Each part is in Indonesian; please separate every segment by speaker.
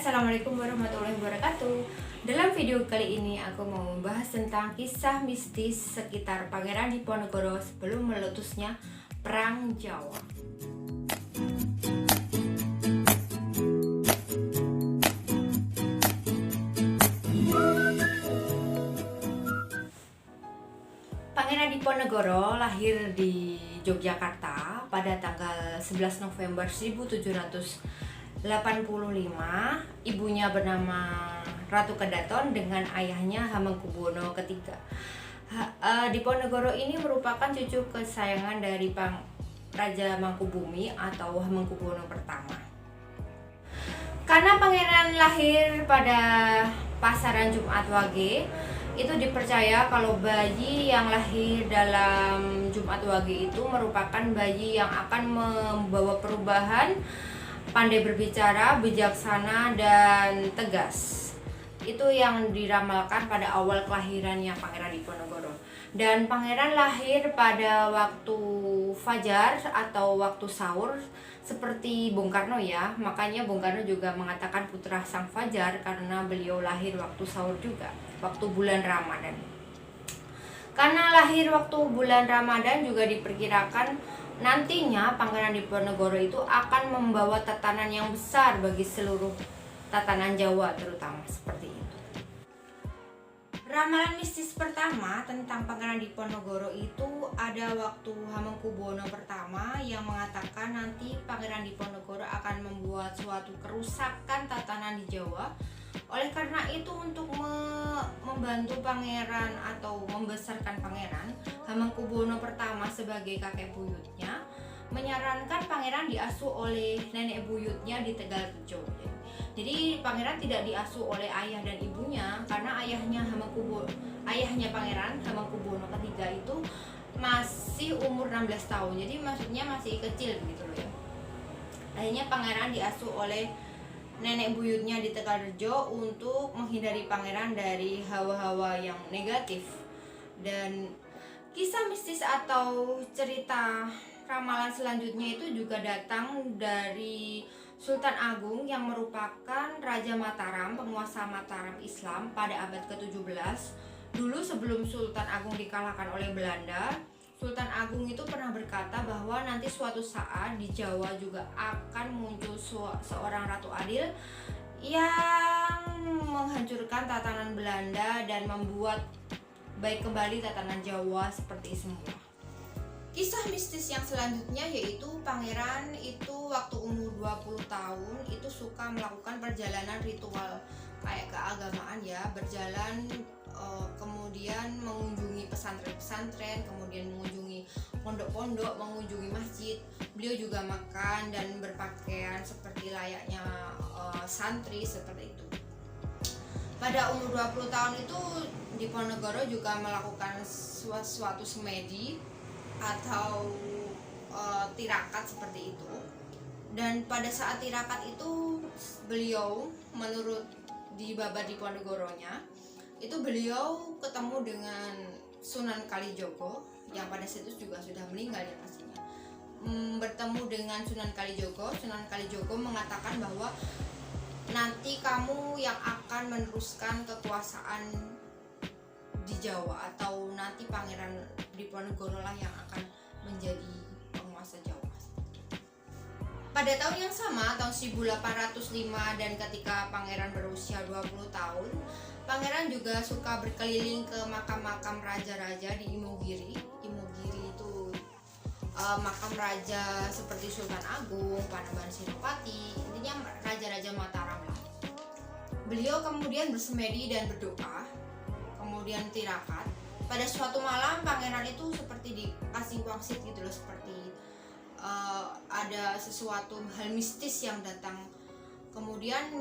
Speaker 1: Assalamualaikum warahmatullahi wabarakatuh. Dalam video kali ini aku mau membahas tentang kisah mistis sekitar Pangeran Diponegoro sebelum meletusnya Perang Jawa. Pangeran Diponegoro lahir di Yogyakarta pada tanggal 11 November 1785. Ibunya bernama Ratu Kedaton dengan ayahnya Hamengkubuwono III. Diponegoro ini merupakan cucu kesayangan dari Raja Mangkubumi atau Hamengkubuwono I. Karena pangeran lahir pada pasaran Jumat Wage, itu dipercaya kalau bayi yang lahir dalam Jumat Wage itu merupakan bayi yang akan membawa perubahan, pandai berbicara, bijaksana, dan tegas. Itu yang diramalkan pada awal kelahirannya Pangeran Diponegoro. Dan pangeran lahir pada waktu fajar atau waktu sahur seperti Bung Karno ya. Makanya Bung Karno juga mengatakan putra sang fajar karena beliau lahir waktu sahur juga, waktu bulan Ramadan. Karena lahir waktu bulan Ramadan juga diperkirakan nantinya Pangeran Diponegoro itu akan membawa tatanan yang besar bagi seluruh tatanan Jawa terutama seperti itu. Ramalan mistis pertama tentang Pangeran Diponegoro itu ada waktu Hamengkubuwono I yang mengatakan nanti Pangeran Diponegoro akan membuat suatu kerusakan tatanan di Jawa. Oleh karena itu, untuk membantu pangeran atau membesarkan pangeran, Hamengkubuwono I sebagai kakek buyutnya menyarankan pangeran diasuh oleh nenek buyutnya di Tegalrejo. Jadi pangeran tidak diasuh oleh ayah dan ibunya karena ayahnya pangeran Hamengkubuwono III itu masih umur 16 tahun. Jadi maksudnya masih kecil begitu loh ya. Akhirnya pangeran diasuh oleh nenek buyutnya di Tegalrejo untuk menghindari pangeran dari hawa-hawa yang negatif. Dan kisah mistis atau cerita ramalan selanjutnya itu juga datang dari Sultan Agung yang merupakan Raja Mataram, penguasa Mataram Islam pada abad ke-17. Dulu sebelum Sultan Agung dikalahkan oleh Belanda, Sultan Agung itu pernah berkata bahwa nanti suatu saat di Jawa juga akan muncul seorang Ratu Adil yang menghancurkan tatanan Belanda dan membuat baik kembali tatanan Jawa seperti semula. Kisah mistis yang selanjutnya yaitu pangeran itu waktu umur 20 tahun itu suka melakukan perjalanan ritual kayak keagamaan ya, berjalan kemudian mengunjungi pesantren-pesantren, kemudian mengunjungi pondok-pondok, mengunjungi masjid. Beliau juga makan dan berpakaian seperti layaknya santri seperti itu. Pada umur 20 tahun itu Diponegoro juga melakukan suatu semedi atau tirakat seperti itu. Dan pada saat tirakat itu beliau menurut di Babar Diponegoronya itu beliau ketemu dengan Sunan Kalijogo yang pada situ juga sudah meninggal ya pastinya. Bertemu dengan Sunan Kalijogo mengatakan bahwa nanti kamu yang akan meneruskan kekuasaan di Jawa atau nanti Pangeran Diponegoro lah yang akan menjadi penguasa Jawa. Pada tahun yang sama, tahun 1805 dan ketika pangeran berusia 20 tahun, pangeran juga suka berkeliling ke makam-makam raja-raja di Imogiri. Imogiri itu makam raja seperti Sultan Agung, Panembahan Senopati, intinya raja-raja Mataram lah. Beliau kemudian bersemedi dan berdoa, kemudian tirakat. Pada suatu malam pangeran itu seperti dikasih wangsit gitu loh, seperti ada sesuatu hal mistis yang datang. Kemudian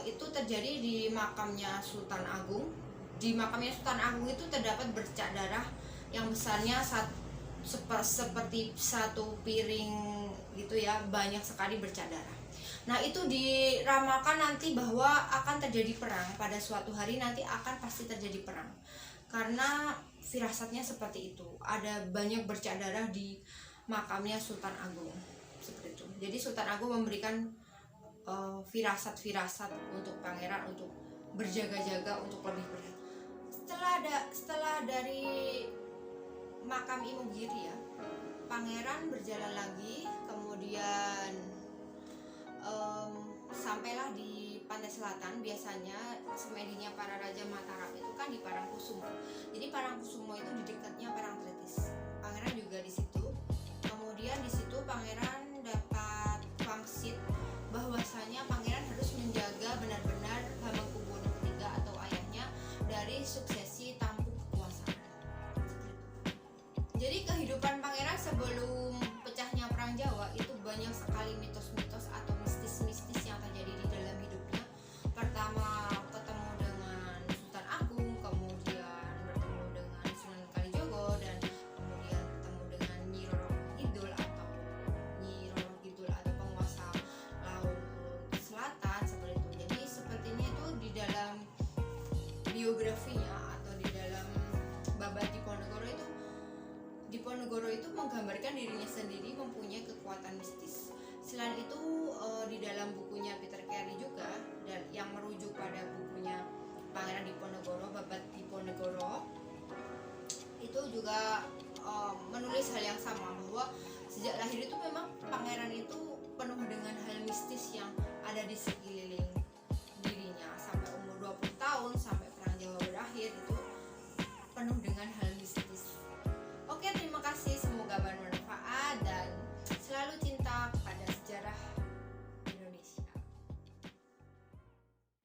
Speaker 1: itu terjadi di makamnya Sultan Agung. Di makamnya Sultan Agung itu terdapat bercak darah yang besarnya seperti satu piring gitu ya, banyak sekali bercak darah. Nah itu diramalkan nanti bahwa akan terjadi perang. Pada suatu hari nanti akan pasti terjadi perang. Karena firasatnya seperti itu. Ada banyak bercak darah di makamnya Sultan Agung seperti itu. Jadi Sultan Agung memberikan firasat-firasat untuk pangeran untuk berjaga-jaga untuk lebih berat. Setelah dari makam Imogiri ya, pangeran berjalan lagi, kemudian sampailah di pantai selatan. Biasanya semedinya para raja Mataram itu kan di Parangkusumo. Jadi Parangkusumo itu di dekatnya Parangtritis. Pangeran juga di situ. Kemudian di situ pangeran dapat pangsit bahwasanya pangeran harus menjaga benar-benar Hamengkubuwono III atau ayahnya dari suksesi tampuk kekuasaan. Jadi kehidupan pangeran sebelum pecahnya perang Jawa itu banyak sekali mitos-mitos atau mistis-mistis yang terjadi di dalam hidupnya. Pertama ketemu dengan Sultan Agung, kemudian bertemu dengan Sunan Kalijogo, dan kemudian bertemu dengan Nyi Roro Kidul atau penguasa laut selatan seperti itu. Jadi sepertinya itu di dalam biografinya atau di dalam Babad Diponegoro itu menggambarkan dirinya sendiri mempunyai kekuatan mistis. Selain itu di dalam bukunya Peter Carey juga, dan yang merujuk pada bukunya Pangeran Diponegoro, Babad Diponegoro, itu juga menulis hal yang sama, bahwa sejak lahir itu memang pangeran itu penuh dengan hal mistis yang ada di sekeliling